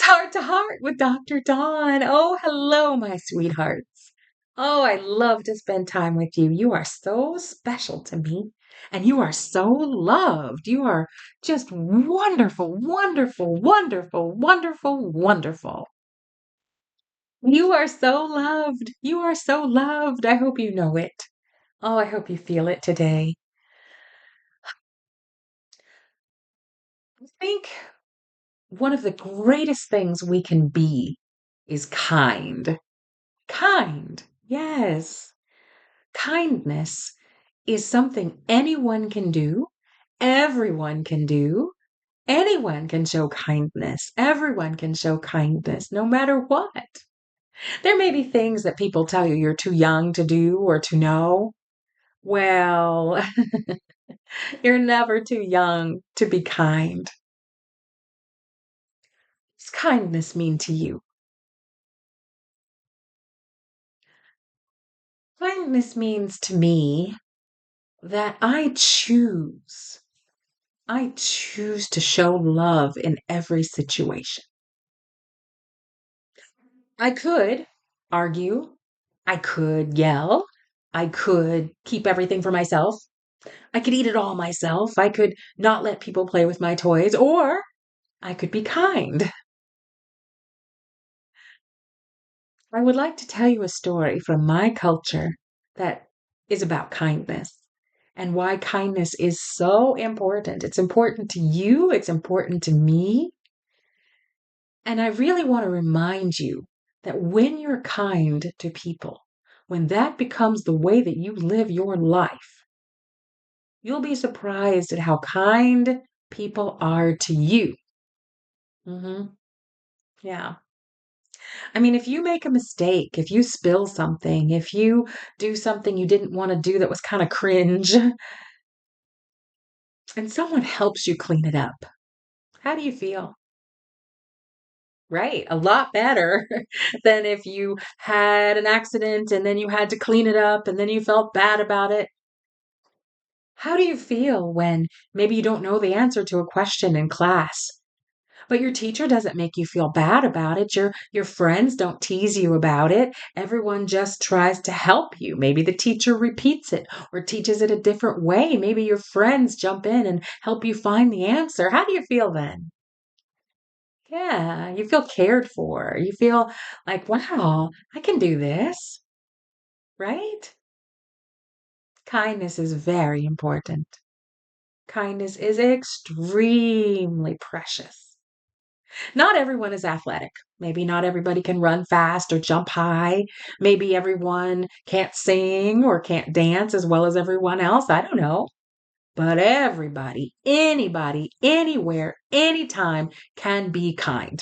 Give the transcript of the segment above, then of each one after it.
Heart to Heart with Dr. Dawn. Oh, hello, my sweethearts. Oh, I love to spend time with you. You are so special to me, and you are so loved. You are just wonderful, wonderful, wonderful, wonderful, wonderful. You are so loved. You are so loved. I hope you know it. Oh, I hope you feel it today. I think one of the greatest things we can be is kind. Kind. Yes. Kindness is something anyone can do, everyone can do. Anyone can show kindness. Everyone can show kindness, no matter what. There may be things that people tell you you're too young to do or to know. Well, you're never too young to be kind. What does kindness mean to you? Kindness means to me that I choose to show love in every situation. I could argue, I could yell, I could keep everything for myself, I could eat it all myself, I could not let people play with my toys, or I could be kind. I would like to tell you a story from my culture that is about kindness and why kindness is so important. It's important to you, it's important to me. And I really want to remind you that when you're kind to people, when that becomes the way that you live your life, you'll be surprised at how kind people are to you. hmm Yeah. I mean, if you make a mistake, if you spill something, if you do something you didn't want to do that was kind of cringe, and someone helps you clean it up, how do you feel? Right, a lot better than if you had an accident and then you had to clean it up and then you felt bad about it. How do you feel when maybe you don't know the answer to a question in class, but your teacher doesn't make you feel bad about it? Your friends don't tease you about it. Everyone just tries to help you. Maybe the teacher repeats it or teaches it a different way. Maybe your friends jump in and help you find the answer. How do you feel then? Yeah, you feel cared for. You feel like, wow, I can do this, right? Kindness is very important. Kindness is extremely precious. Not everyone is athletic. Maybe not everybody can run fast or jump high. Maybe everyone can't sing or can't dance as well as everyone else. I don't know. But everybody, anybody, anywhere, anytime can be kind.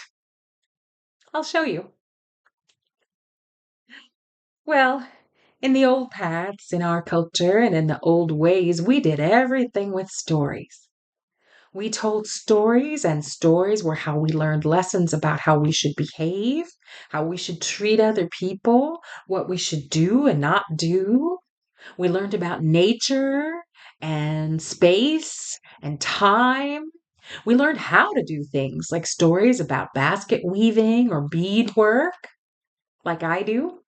I'll show you. Well, in the old paths, in our culture, and in the old ways, we did everything with stories. We told stories, and stories were how we learned lessons about how we should behave, how we should treat other people, what we should do and not do. We learned about nature and space and time. We learned how to do things like stories about basket weaving or beadwork, like I do,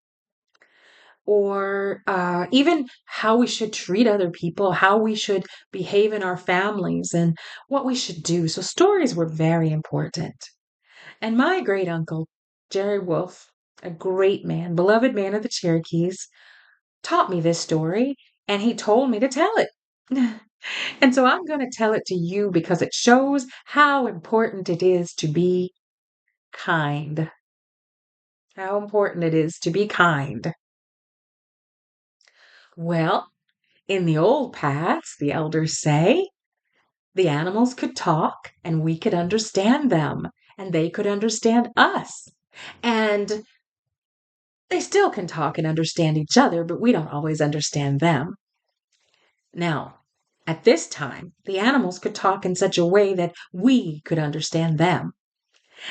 or even how we should treat other people, how we should behave in our families, and what we should do. So, stories were very important. And my great uncle, Jerry Wolf, a great man, beloved man of the Cherokees, taught me this story, and he told me to tell it. And so I'm going to tell it to you because it shows how important it is to be kind. How important it is to be kind. Well, in the old paths, the elders say, the animals could talk and we could understand them, and they could understand us. And they still can talk and understand each other, but we don't always understand them. Now, at this time, the animals could talk in such a way that we could understand them.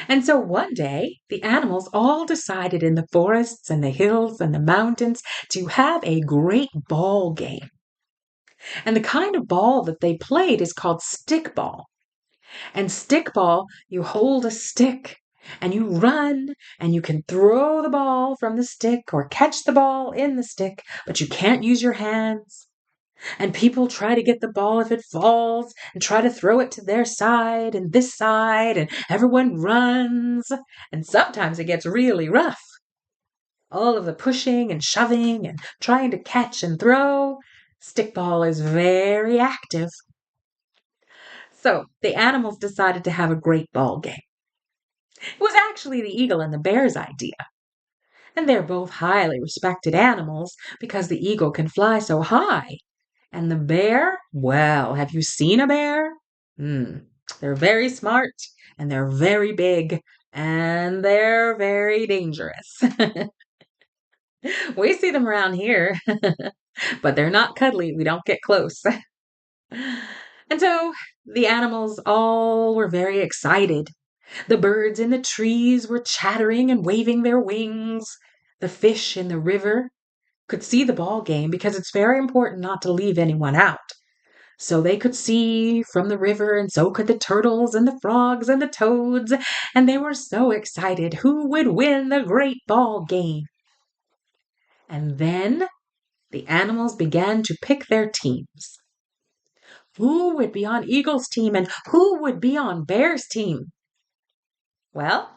And so one day, the animals all decided in the forests and the hills and the mountains to have a great ball game. And the kind of ball that they played is called stickball. And stickball, you hold a stick And you run and you can throw the ball from the stick or catch the ball in the stick, but you can't use your hands. And people try to get the ball if it falls and try to throw it to their side and this side, and everyone runs. And sometimes it gets really rough. All of the pushing and shoving and trying to catch and throw. Stickball is very active. So the animals decided to have a great ball game. It was actually the eagle and the bear's idea. And they're both highly respected animals because the eagle can fly so high. And the bear, well, have you seen a bear? Hmm. They're very smart and they're very big and they're very dangerous. We see them around here, but they're not cuddly. We don't get close. And so the animals all were very excited. The birds in the trees were chattering and waving their wings. The fish in the river could see the ball game because it's very important not to leave anyone out. So they could see from the river, and so could the turtles and the frogs and the toads, and they were so excited who would win the great ball game. And then the animals began to pick their teams. Who would be on Eagle's team and who would be on Bear's team? Well,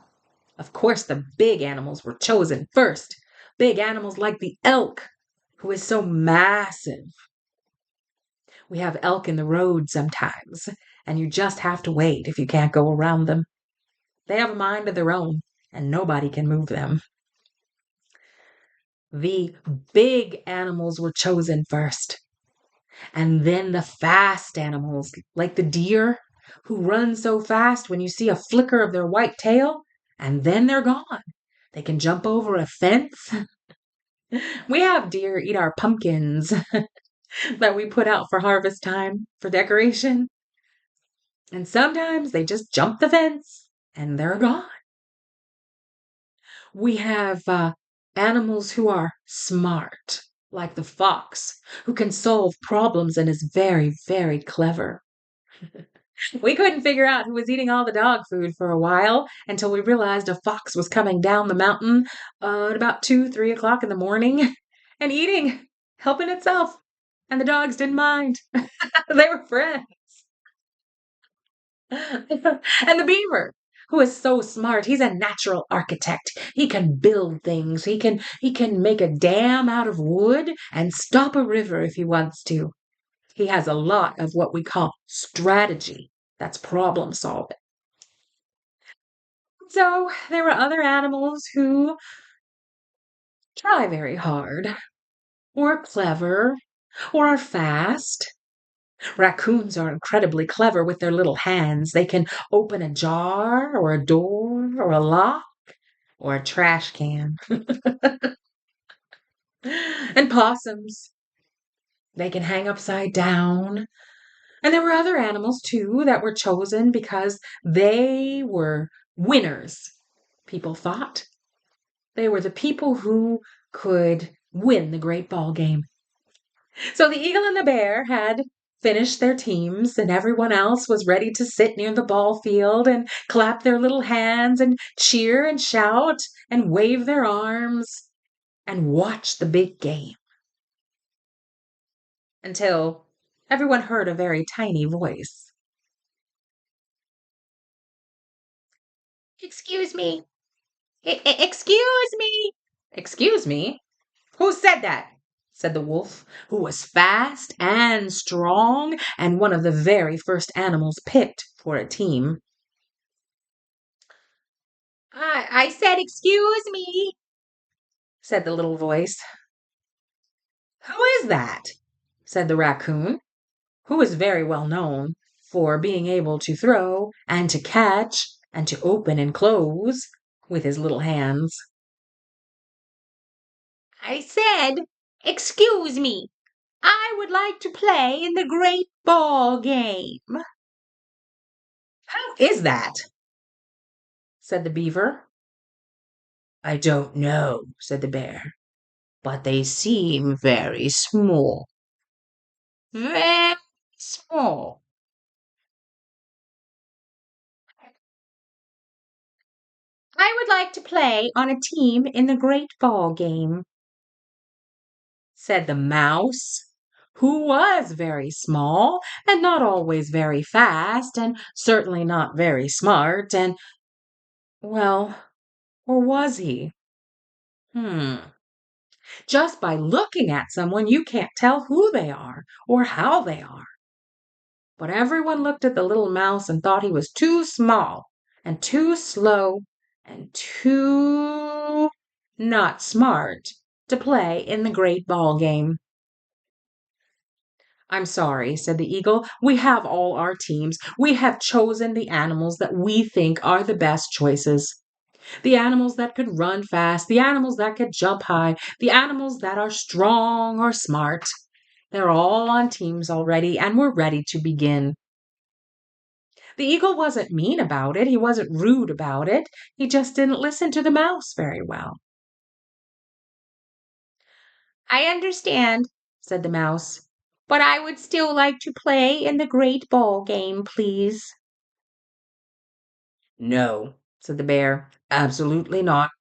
of course, the big animals were chosen first. Big animals like the elk, who is so massive. We have elk in the road sometimes, and you just have to wait if you can't go around them. They have a mind of their own, and nobody can move them. The big animals were chosen first, and then the fast animals, like the deer, who run so fast when you see a flicker of their white tail, and then they're gone. They can jump over a fence. We have deer eat our pumpkins that we put out for harvest time for decoration. And sometimes they just jump the fence and they're gone. We have animals who are smart, like the fox, who can solve problems and is very, very clever. We couldn't figure out who was eating all the dog food for a while until we realized a fox was coming down the mountain at about 2, 3 o'clock in the morning and eating, helping itself. And the dogs didn't mind. They were friends. And the beaver, who is so smart, he's a natural architect. He can build things. He can make a dam out of wood and stop a river if he wants to. He has a lot of what we call strategy. That's problem solving. So there were other animals who try very hard, or are clever, or are fast. Raccoons are incredibly clever with their little hands. They can open a jar, or a door, or a lock, or a trash can. And possums, they can hang upside down. And there were other animals too that were chosen because they were winners, people thought. They were the people who could win the great ball game. So the eagle and the bear had finished their teams, and everyone else was ready to sit near the ball field and clap their little hands and cheer and shout and wave their arms and watch the big game until everyone heard a very tiny voice. Excuse me. Excuse me. Excuse me? Who said that? Said the wolf, who was fast and strong and one of the very first animals picked for a team. I said, excuse me, said the little voice. Who is that? Said the raccoon, who is very well known for being able to throw and to catch and to open and close with his little hands. I said, excuse me, I would like to play in the great ball game. How is that? Said the beaver. I don't know, said the bear, but they seem very small. Very small. I would like to play on a team in the great ball game, said the mouse, who was very small and not always very fast and certainly not very smart and, well, or was he? Hmm. Just by looking at someone, you can't tell who they are or how they are. But everyone looked at the little mouse and thought he was too small and too slow and too not smart to play in the great ball game. I'm sorry, said the eagle. We have all our teams. We have chosen the animals that we think are the best choices. The animals that could run fast, the animals that could jump high, the animals that are strong or smart. They're all on teams already, and we're ready to begin. The eagle wasn't mean about it. He wasn't rude about it. He just didn't listen to the mouse very well. I understand, said the mouse, but I would still like to play in the great ball game, please. No, said the bear. Absolutely not.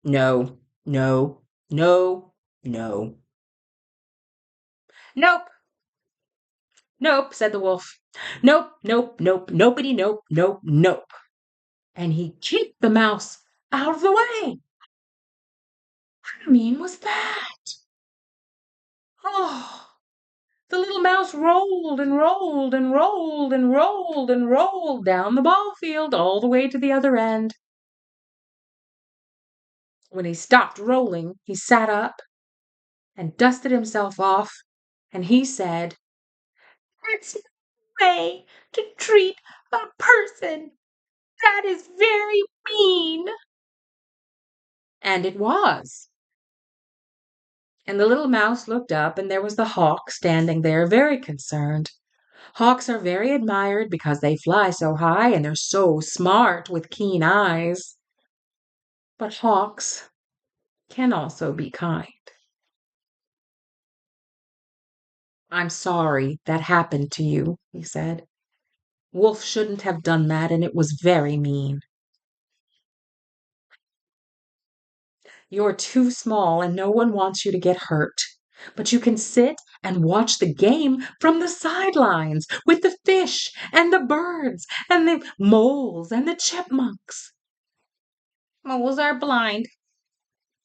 No, no, no, no. Nope, nope, said the wolf. Nope, nope, nope, nobody, nope, nope, nope. And he kicked the mouse out of the way. How mean was that? Oh, the little mouse rolled and rolled and rolled and rolled and rolled down the ball field all the way to the other end. When he stopped rolling, he sat up and dusted himself off, and he said, That's no way to treat a person. That is very mean. And it was. And the little mouse looked up, and there was the hawk standing there, very concerned. Hawks are very admired because they fly so high and they're so smart with keen eyes. But hawks can also be kind. I'm sorry that happened to you, he said. Wolf shouldn't have done that, and it was very mean. You're too small, and no one wants you to get hurt. But you can sit and watch the game from the sidelines with the fish and the birds and the moles and the chipmunks. Moles are blind,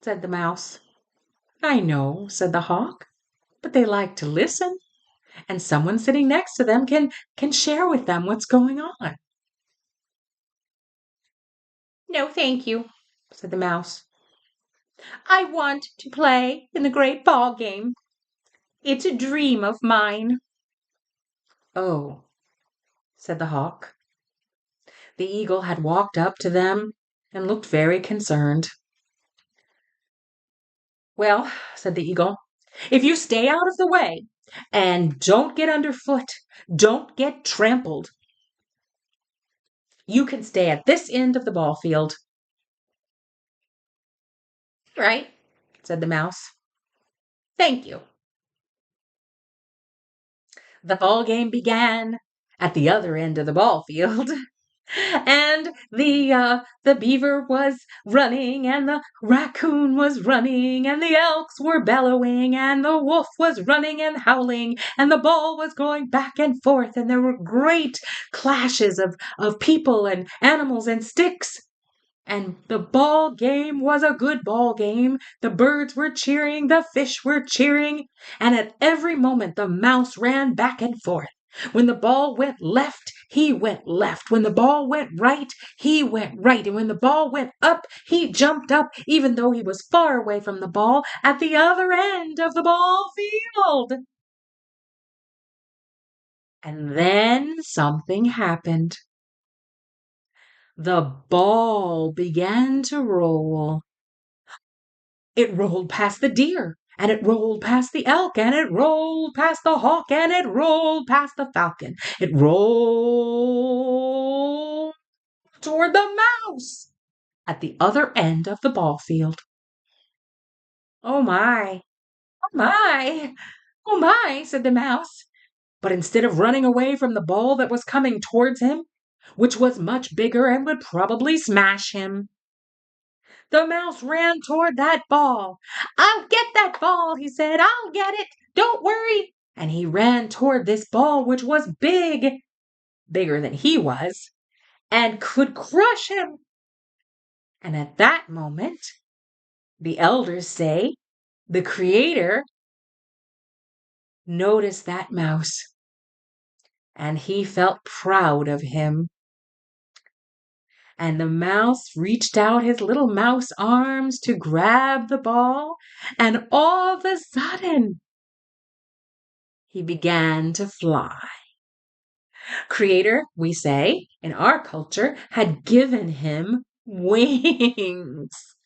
said the mouse. I know, said the hawk, but they like to listen, and someone sitting next to them can share with them what's going on. No, thank you, said the mouse. I want to play in the great ball game. It's a dream of mine. Oh, said the hawk. The eagle had walked up to them and looked very concerned. Well, said the eagle, if you stay out of the way and don't get underfoot, don't get trampled, you can stay at this end of the ball field. Right, said the mouse. Thank you. The ball game began at the other end of the ball field. And the beaver was running, and the raccoon was running, and the elks were bellowing, and the wolf was running and howling, and the ball was going back and forth, and there were great clashes of people and animals and sticks. And the ball game was a good ball game. The birds were cheering, the fish were cheering, and at every moment the mouse ran back and forth. When the ball went left, he went left. When the ball went right, he went right. And when the ball went up, he jumped up, even though he was far away from the ball at the other end of the ball field. And then something happened. The ball began to roll. It rolled past the deer, and it rolled past the elk, and it rolled past the hawk, and it rolled past the falcon. It rolled toward the mouse at the other end of the ball field. Oh my, oh my, oh my, said the mouse. But instead of running away from the ball that was coming towards him, which was much bigger and would probably smash him, The mouse ran toward that ball. "I'll get that ball," he said. "I'll get it. Don't worry." And he ran toward this ball, which was big, bigger than he was, and could crush him. And at that moment, the elders say, the Creator noticed that mouse, and he felt proud of him. And the mouse reached out his little mouse arms to grab the ball, and all of a sudden, he began to fly. Creator, we say, in our culture, had given him wings.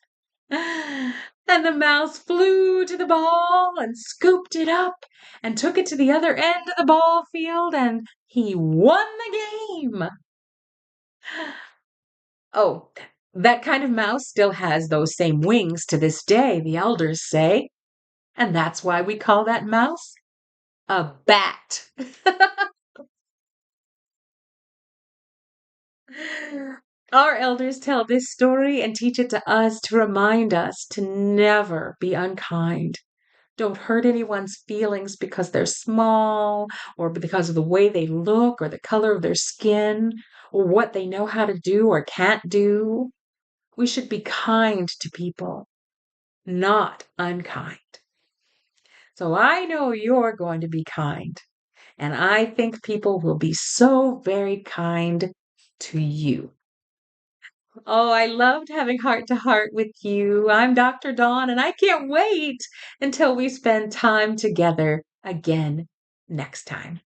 And the mouse flew to the ball and scooped it up and took it to the other end of the ball field, and he won the game. Oh, that kind of mouse still has those same wings to this day, the elders say. And that's why we call that mouse a bat. Our elders tell this story and teach it to us to remind us to never be unkind. Don't hurt anyone's feelings because they're small or because of the way they look or the color of their skin or what they know how to do or can't do. We should be kind to people, not unkind. So I know you're going to be kind, and I think people will be so very kind to you. Oh, I loved having heart to heart with you. I'm Dr. Dawn, and I can't wait until we spend time together again next time.